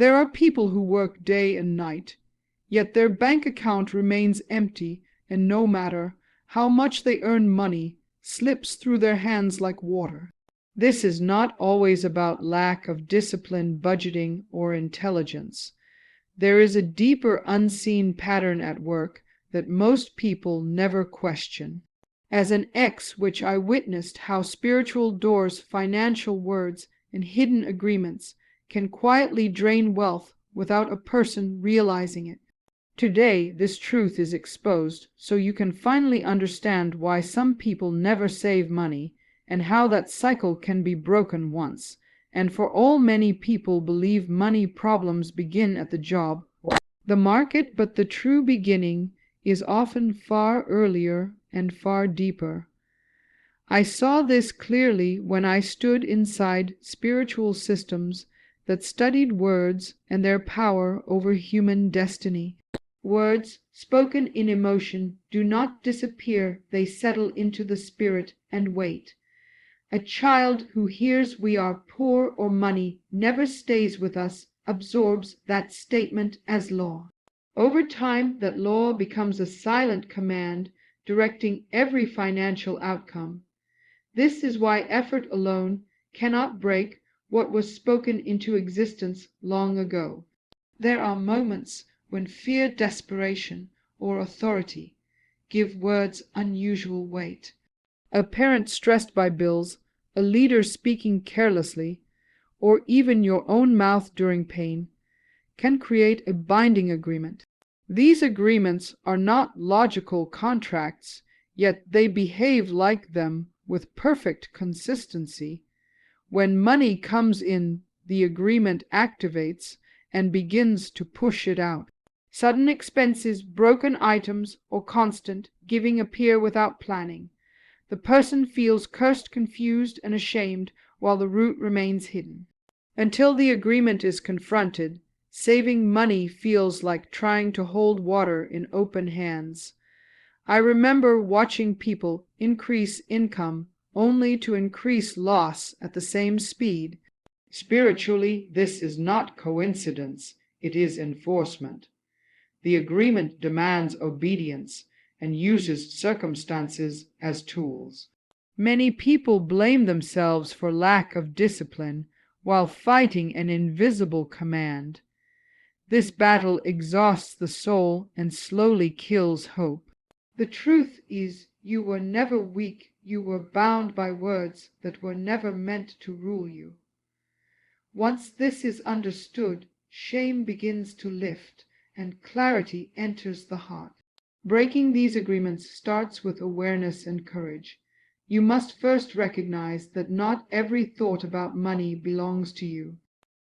There are people who work day and night, yet their bank account remains empty, and no matter how much they earn, money slips through their hands like water. This is not always about lack of discipline, budgeting, or intelligence. There is a deeper unseen pattern at work that most people never question. As an ex which I witnessed how spiritual doors, financial words, and hidden agreements can quietly drain wealth without a person realizing it. Today, this truth is exposed, so you can finally understand why some people never save money, and how that cycle can be broken once, and for all many people believe money problems begin at the job, the market, but the true beginning is often far earlier and far deeper. I saw this clearly when I stood inside spiritual systems that studied words and their power over human destiny. Words spoken in emotion do not disappear, they settle into the spirit and wait. A child who hears we are poor or money never stays with us, absorbs that statement as law. Over time, that law becomes a silent command directing every financial outcome. This is why effort alone cannot break what was spoken into existence long ago. There are moments when fear, desperation, or authority give words unusual weight. A parent stressed by bills, a leader speaking carelessly, or even your own mouth during pain, can create a binding agreement. These agreements are not logical contracts, yet they behave like them with perfect consistency. When money comes in, the agreement activates and begins to push it out. Sudden expenses, broken items, or constant giving appear without planning. The person feels cursed, confused, and ashamed while the root remains hidden. Until the agreement is confronted, saving money feels like trying to hold water in open hands. I remember watching people increase income only to increase loss at the same speed. Spiritually, this is not coincidence, it is enforcement. The agreement demands obedience and uses circumstances as tools. Many people blame themselves for lack of discipline while fighting an invisible command. This battle exhausts the soul and slowly kills hope. The truth is, you were never weak, you were bound by words that were never meant to rule you. Once this is understood, shame begins to lift and clarity enters the heart. Breaking these agreements starts with awareness and courage. You must first recognize that not every thought about money belongs to you.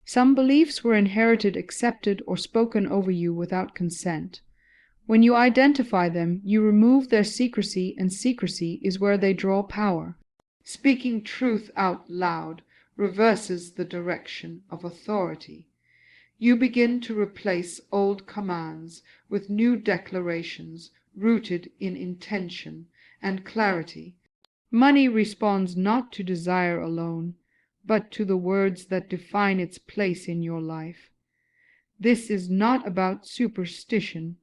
Some beliefs were inherited, accepted, or spoken over you without consent. When you identify them, you remove their secrecy, and secrecy is where they draw power. Speaking truth out loud reverses the direction of authority. You begin to replace old commands with new declarations rooted in intention and clarity. Money responds not to desire alone, but to the words that define its place in your life. This is not about superstition,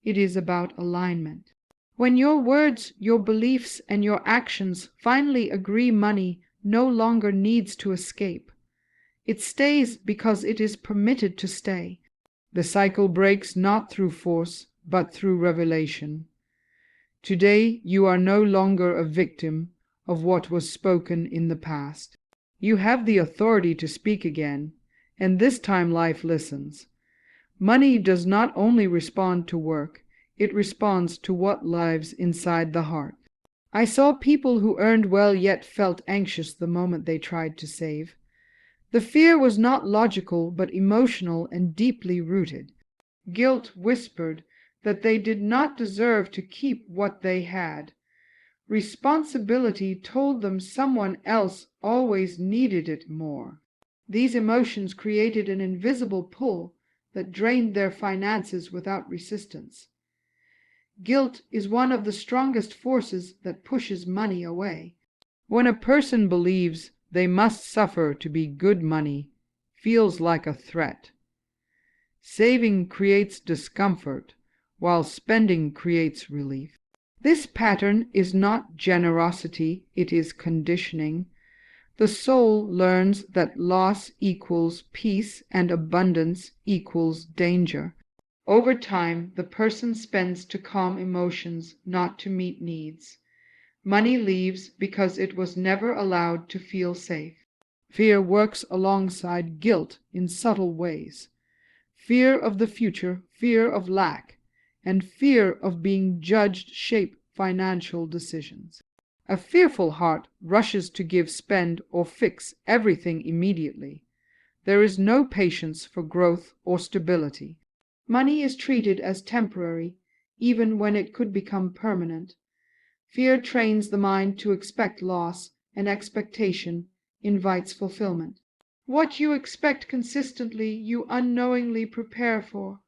it is about alignment. When your words, your beliefs, and your actions finally agree, money no longer needs to escape. It stays because it is permitted to stay. The cycle breaks not through force, but through revelation. Today you are no longer a victim of what was spoken in the past. You have the authority to speak again, and this time life listens. Money does not only respond to work, it responds to what lives inside the heart. I saw people who earned well yet felt anxious the moment they tried to save. The fear was not logical but emotional and deeply rooted. Guilt whispered that they did not deserve to keep what they had. Responsibility told them someone else always needed it more. These emotions created an invisible pull that drained their finances without resistance. Guilt is one of the strongest forces that pushes money away. When a person believes they must suffer to be good, money feels like a threat. Saving creates discomfort, while spending creates relief. This pattern is not generosity, it is conditioning. The soul learns that loss equals peace and abundance equals danger. Over time, the person spends to calm emotions, not to meet needs. Money leaves because it was never allowed to feel safe. Fear works alongside guilt in subtle ways. Fear of the future, fear of lack, and fear of being judged shape financial decisions. A fearful heart rushes to give, spend, or fix everything immediately. There is no patience for growth or stability. Money is treated as temporary, even when it could become permanent. Fear trains the mind to expect loss, and expectation invites fulfillment. What you expect consistently, you unknowingly prepare for.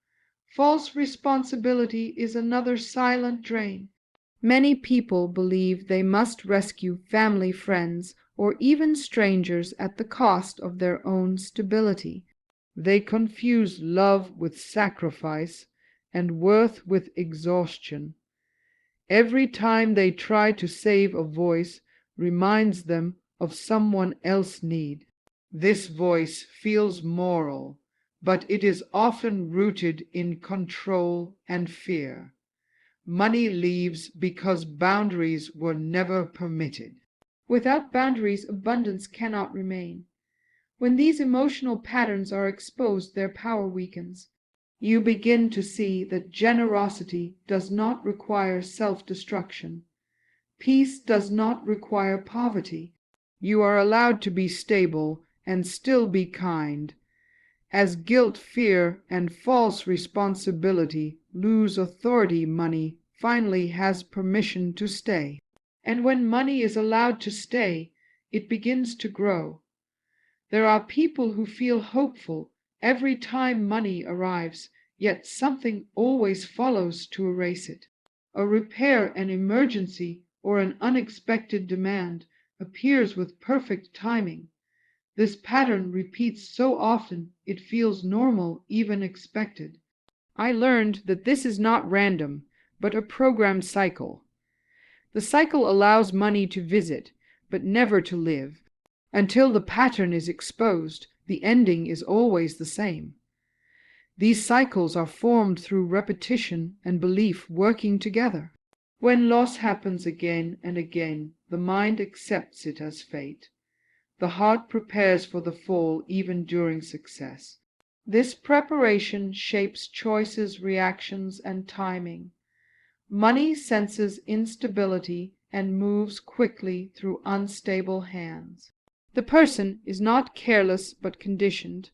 False responsibility is another silent drain. Many people believe they must rescue family, friends, or even strangers at the cost of their own stability. They confuse love with sacrifice and worth with exhaustion. Every time they try to save a voice reminds them of someone else's need. This voice feels moral, but it is often rooted in control and fear. Money leaves because boundaries were never permitted. Without boundaries, abundance cannot remain. When these emotional patterns are exposed, their power weakens. You begin to see that generosity does not require self-destruction. Peace does not require poverty. You are allowed to be stable and still be kind. As guilt, fear, and false responsibility lose authority, money finally has permission to stay. And when money is allowed to stay, it begins to grow. There are people who feel hopeful every time money arrives, yet something always follows to erase it. A repair, an emergency, or an unexpected demand appears with perfect timing. This pattern repeats so often it feels normal, even expected. I learned that this is not random, but a programmed cycle. The cycle allows money to visit, but never to live. Until the pattern is exposed, the ending is always the same. These cycles are formed through repetition and belief working together. When loss happens again and again, the mind accepts it as fate. The heart prepares for the fall even during success. This preparation shapes choices, reactions, and timing. Money senses instability and moves quickly through unstable hands. The person is not careless but conditioned.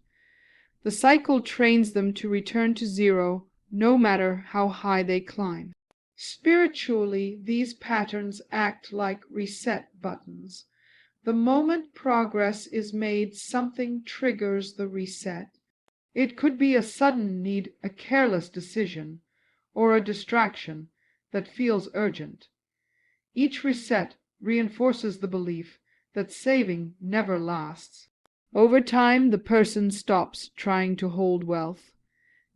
The cycle trains them to return to zero no matter how high they climb. Spiritually, these patterns act like reset buttons. The moment progress is made, something triggers the reset. It could be a sudden need, a careless decision, or a distraction that feels urgent. Each reset reinforces the belief that saving never lasts. Over time, the person stops trying to hold wealth.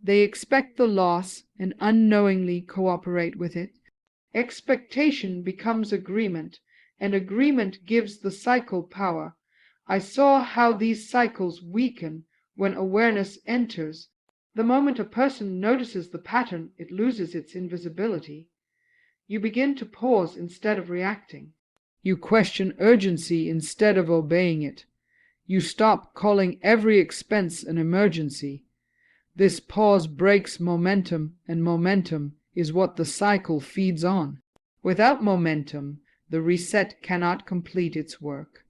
They expect the loss and unknowingly cooperate with it. Expectation becomes agreement, and agreement gives the cycle power. I saw how these cycles weaken when awareness enters. The moment a person notices the pattern, it loses its invisibility. You begin to pause instead of reacting. You question urgency instead of obeying it. You stop calling every expense an emergency. This pause breaks momentum, and momentum is what the cycle feeds on. Without momentum, the reset cannot complete its work.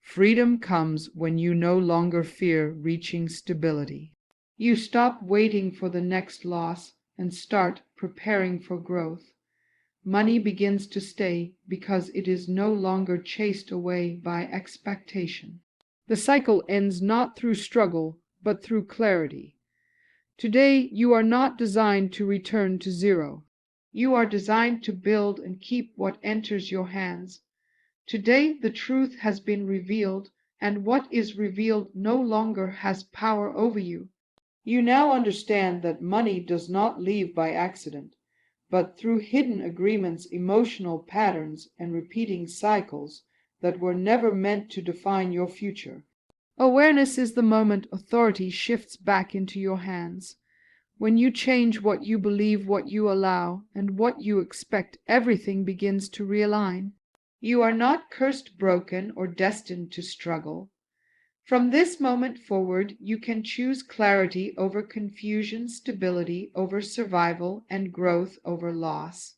Freedom comes when you no longer fear reaching stability. You stop waiting for the next loss and start preparing for growth. Money begins to stay because it is no longer chased away by expectation. The cycle ends not through struggle, but through clarity. Today, you are not designed to return to zero. You are designed to build and keep what enters your hands. Today, the truth has been revealed, and what is revealed no longer has power over you. You now understand that money does not leave by accident, but through hidden agreements, emotional patterns, and repeating cycles that were never meant to define your future. Awareness is the moment authority shifts back into your hands. When you change what you believe, what you allow, and what you expect, everything begins to realign. You are not cursed, broken, or destined to struggle. From this moment forward, you can choose clarity over confusion, stability over survival, and growth over loss.